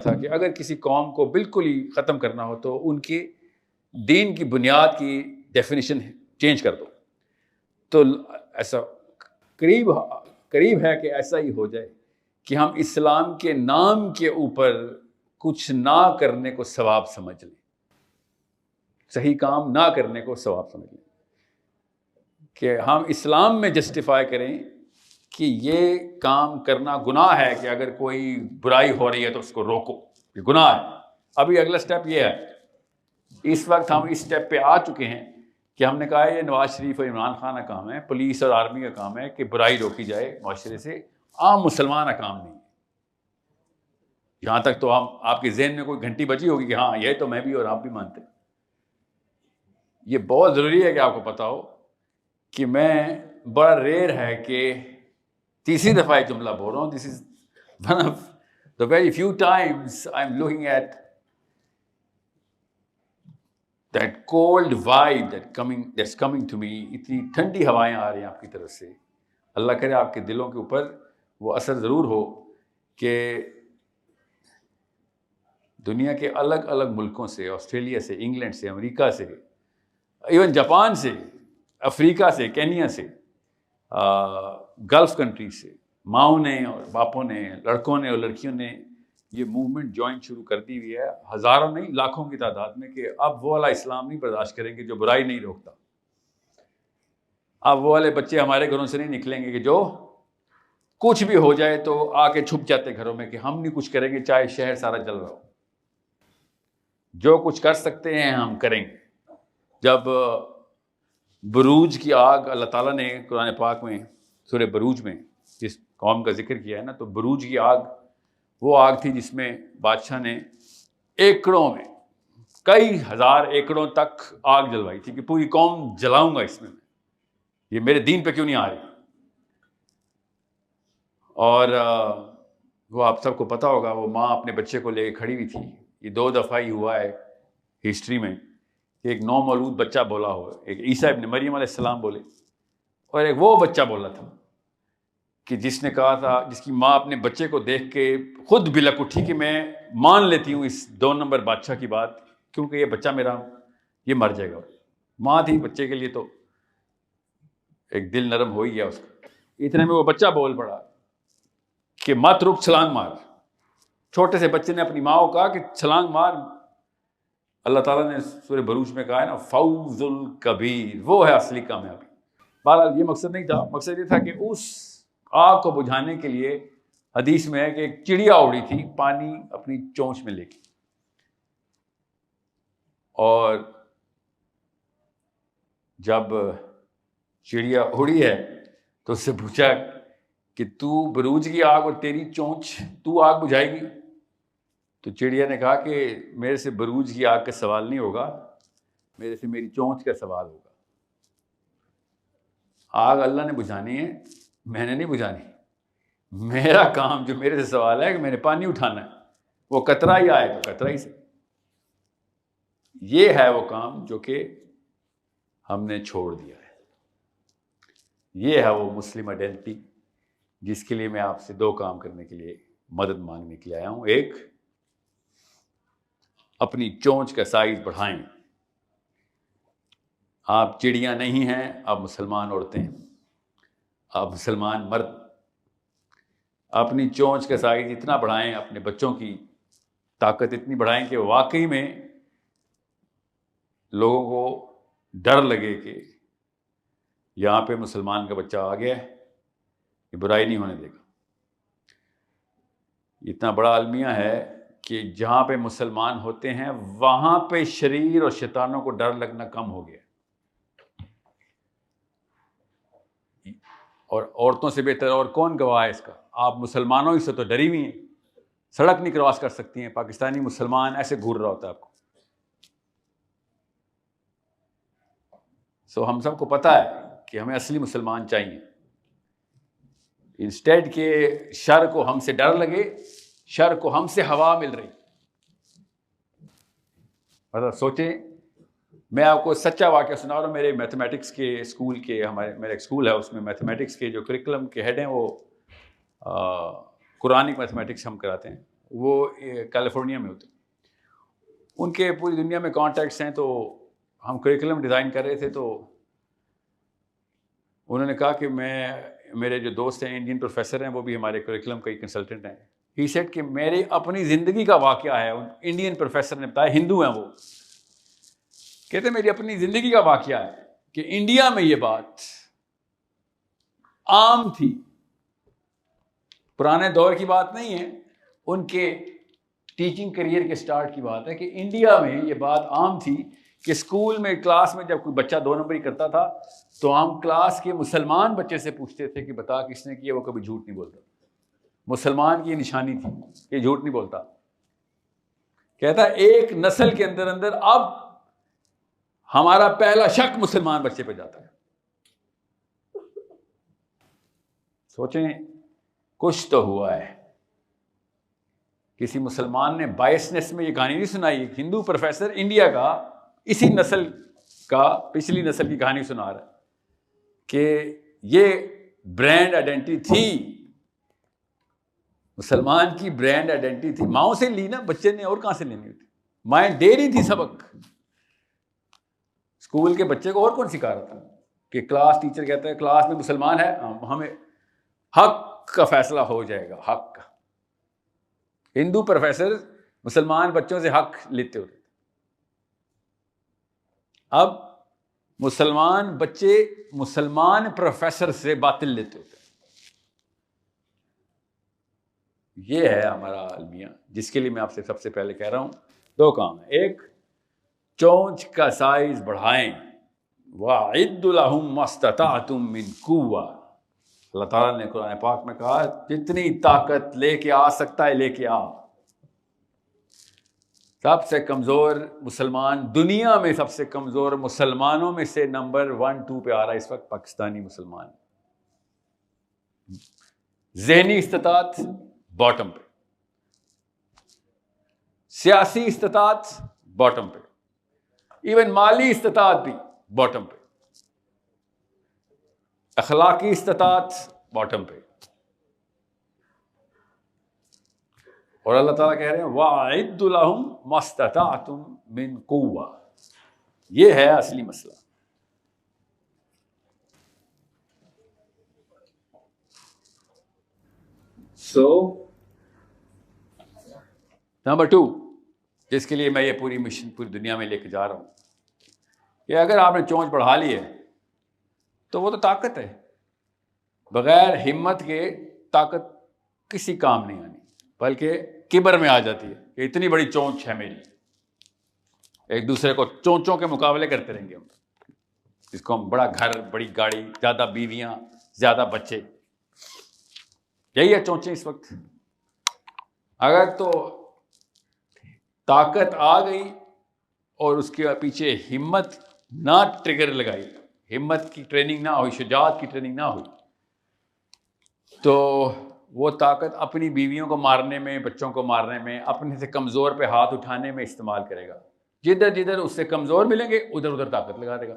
था कि अगर किसी कौम को बिल्कुल ही ख़त्म करना हो तो उनके दीन की बुनियाद की डेफिनेशन चेंज कर दो। तो ऐसा करीब करीब है कि ऐसा ही हो जाए कि हम इस्लाम के नाम के ऊपर कुछ ना करने को सवाब समझ लें, सही काम ना करने को सवाब समझ लें, कि हम इस्लाम में जस्टिफाई करें कि ये काम करना गुनाह है, कि अगर कोई बुराई हो रही है तो उसको रोको, ये गुनाह है। अभी अगला स्टेप ये है, इस वक्त हम इस स्टेप पे आ चुके हैं कि हमने कहा है ये नवाज शरीफ और इमरान खान का काम है, पुलिस और आर्मी का काम है कि बुराई रोकी जाए माशरे से, आम मुसलमान का काम नहीं। यहां तक तो हम आपके जहन में कोई घंटी बजी होगी कि हाँ ये तो मैं भी और आप भी मानते हैं। ये बहुत ज़रूरी है कि आपको पता हो कि मैं बड़ा रेयर है कि तीसरी दफ़ा ये जुमला बोल रहा हूँ, this is one of the very few times I am looking at that cold vibe that's coming to me. इतनी ठंडी हवाएं आ रही हैं आपकी तरफ से, अल्लाह करे आपके दिलों के ऊपर वो असर ज़रूर हो कि दुनिया के अलग अलग मुल्कों से, ऑस्ट्रेलिया से, इंग्लैंड से, अमेरिका से, इवन जापान से, अफ्रीका से, केनिया से, गल्फ कंट्री से, माओ ने और बापों ने, लड़कों ने और लड़कियों ने ये मूवमेंट ज्वाइन शुरू कर दी हुई है, हज़ारों नहीं लाखों की तादाद में, कि अब वो वाला इस्लाम नहीं बर्दाश्त करेंगे जो बुराई नहीं रोकता। अब वो वाले बच्चे हमारे घरों से नहीं निकलेंगे कि जो कुछ भी हो जाए तो आके छुप जाते घरों में कि हम नहीं कुछ करेंगे चाहे शहर सारा जल रहा हो। जो कुछ कर सकते हैं हम करेंगे। जब बुरूज की आग अल्लाह ताला ने कुरान पाक में सूरह बुरूज में जिस कौम का जिक्र किया है ना, तो बुरूज की आग वो आग थी जिसमें बादशाह ने एकड़ों में, कई हजार एकड़ों तक आग जलवाई थी कि पूरी कौम जलाऊंगा इसमें, ये मेरे दीन पे क्यों नहीं आ रही। और वो आप सबको पता होगा, वो माँ अपने बच्चे को लेकर खड़ी हुई थी। ये 2 दफ़ा ही हुआ है हिस्ट्री में कि एक नौमौलूद बच्चा बोला हो, एक ईसा इब्न मरियम अलैहिस्सलाम बोले, और एक वो बच्चा बोला था कि जिसने कहा था, जिसकी माँ अपने बच्चे को देख के खुद बिलक उठी कि मैं मान लेती हूँ इस 2 नंबर बादशाह की बात, क्योंकि ये बच्चा मेरा ये मर जाएगा। माँ थी, बच्चे के लिए तो एक दिल नरम हो ही गया उसका। इतने में वो बच्चा बोल पड़ा कि मत रुक, छलांग मार। छोटे से बच्चे ने अपनी माँ को कहा कि छलांग मार। अल्लाह ताला ने सूरह बरूज में कहा है ना, फौजुल कबीर, वो है असली कामयाबी। बहरहाल ये मकसद नहीं था, मकसद ये था कि उस आग को बुझाने के लिए हदीस में है कि एक चिड़िया उड़ी थी पानी अपनी चोंच में लेके, और जब चिड़िया उड़ी है तो उससे पूछा कि तू बरूज की आग और तेरी चोंच, तू आग बुझाएगी? तो चिड़िया ने कहा कि मेरे से बरूज की आग का सवाल नहीं होगा, मेरे से मेरी चोंच का सवाल होगा। आग अल्लाह ने बुझानी है, मैंने नहीं बुझानी। मेरा काम जो मेरे से सवाल है कि मैंने पानी उठाना है, वो कतरा ही आए तो कतरा ही से। ये है वो काम जो कि हमने छोड़ दिया है। ये है वो मुस्लिम आइडेंटिटी जिसके लिए मैं आपसे 2 काम करने के लिए, मदद मांगने के लिए आया हूं। एक, अपनी चोंच का साइज बढ़ाएं। आप चिड़िया नहीं हैं, आप मुसलमान औरतें हैं, आप मुसलमान मर्द। अपनी चोंच का साइज इतना बढ़ाएं, अपने बच्चों की ताकत इतनी बढ़ाएं कि वाकई में लोगों को डर लगे कि यहाँ पे मुसलमान का बच्चा आ गया है, ये बुराई नहीं होने देगा। इतना बड़ा अलमिया है कि जहाँ पे मुसलमान होते हैं वहाँ पे शरीर और शैतानों को डर लगना कम हो गया। और औरतों से बेहतर और कौन गवाह है इसका? आप मुसलमानों ही से तो डरी हुई हैं, सड़क नहीं क्रॉस कर सकती हैं। पाकिस्तानी मुसलमान ऐसे घूर रहा होता है आपको। सो हम सबको पता है कि हमें असली मुसलमान चाहिए। इंस्टेड के शर को हमसे डर लगे, शर को हमसे हवा मिल रही। मतलब सोचें, मैं आपको सच्चा वाक़या सुना रहा हूँ। मेरे मैथमेटिक्स के स्कूल के, मेरा एक स्कूल है, उसमें मैथमेटिक्स के जो करिकुलम के हेड हैं वो कुरानिक मैथमेटिक्स हम कराते हैं। वो कैलिफोर्निया में होते हैं। उनके पूरी दुनिया में कॉन्टैक्ट्स हैं। तो हम करिकुलम डिज़ाइन कर रहे थे, तो उन्होंने कहा कि मेरे जो दोस्त हैं इंडियन प्रोफेसर हैं, वो भी हमारे करिकुलम के कंसल्टेंट हैं। ही सेड कि मेरी अपनी ज़िंदगी का वाक़या है। उन इंडियन प्रोफेसर ने बताया, हिंदू हैं वो, कहते मेरी अपनी ज़िंदगी का वाक़या है कि इंडिया में ये बात आम थी। पुराने दौर की बात नहीं है, उनके टीचिंग करियर के स्टार्ट की बात है कि इंडिया में ये बात आम थी कि स्कूल में, क्लास में जब कोई बच्चा 2 नंबरी करता था तो हम क्लास के मुसलमान बच्चे से पूछते थे कि बता किसने किया। वो कभी झूठ नहीं बोलता। मुसलमान की निशानी थी कि झूठ नहीं बोलता। कहता एक नस्ल के अंदर अंदर अब हमारा पहला शक मुसलमान बच्चे पे जाता है। सोचें, कुछ तो हुआ है। किसी मुसलमान ने बायसनेस में ये कहानी नहीं सुनाई। एक हिंदू प्रोफेसर इंडिया का इसी नस्ल का, पिछली नस्ल की कहानी सुना रहा है कि ये ब्रांड आइडेंटिटी थी, मुसलमान की ब्रांड आइडेंटिटी थी। माओ से ली ना बच्चे ने, और कहां से लेनी होती। माएँ दे रही थी सबक। स्कूल के बच्चे को और कौन सिखा रहा था कि क्लास टीचर कहता है क्लास में मुसलमान है, हमें हक का फैसला हो जाएगा। हक का हिंदू प्रोफेसर मुसलमान बच्चों से हक लेते होते। अब मुसलमान बच्चे मुसलमान प्रोफेसर से बातिल लेते होते। ये है हमारा अलमिया, जिसके लिए मैं आपसे सबसे पहले कह रहा हूं 2 काम है। एक, चोंच का साइज बढ़ाएं। वअइद्दु लहुम मस्तताअतुम मिन कुव्वा। अल्लाह ताला ने कुरान पाक में कहा, जितनी ताकत लेके आ सकता है लेके आ। सबसे कमज़ोर मुसलमान, दुनिया में सबसे कमज़ोर मुसलमानों में से नंबर 1-2 पे आ रहा है इस वक्त पाकिस्तानी मुसलमान। ज़हनी इस्तिताअत बॉटम पे, सियासी इस्तिताअत बॉटम पे, इवन माली इस्तिताअत भी बॉटम पे, अखलाकी इस्तिताअत बॉटम पे। और अल्लाह ताला कह रहे हैं वअइद्दु लहुम मस्तताअतुम मिन कुव्वा। ये है असली मसला। नंबर 2, जिसके लिए मैं ये पूरी मिशन पूरी दुनिया में लेके जा रहा हूं, कि अगर आपने चोंच बढ़ा ली है तो वो तो ताकत है। बगैर हिम्मत के ताकत किसी काम नहीं आनी, बल्कि किबर में आ जाती है कि इतनी बड़ी चोंच है मेरी। एक दूसरे को चोंचों के मुकाबले करते रहेंगे हम, जिसको हम बड़ा घर, बड़ी गाड़ी, ज़्यादा बीवियां, ज़्यादा बच्चे, यही है चोंचें इस वक्त। अगर तो ताकत आ गई और उसके पीछे हिम्मत ना ट्रिगर लगाई, हिम्मत की ट्रेनिंग ना हुई, शुजाअत की ट्रेनिंग ना हुई, तो वो ताकत अपनी बीवियों को मारने में, बच्चों को मारने में, अपने से कमज़ोर पे हाथ उठाने में इस्तेमाल करेगा। जिधर जिधर उससे कमज़ोर मिलेंगे उधर उधर ताकत लगा देगा।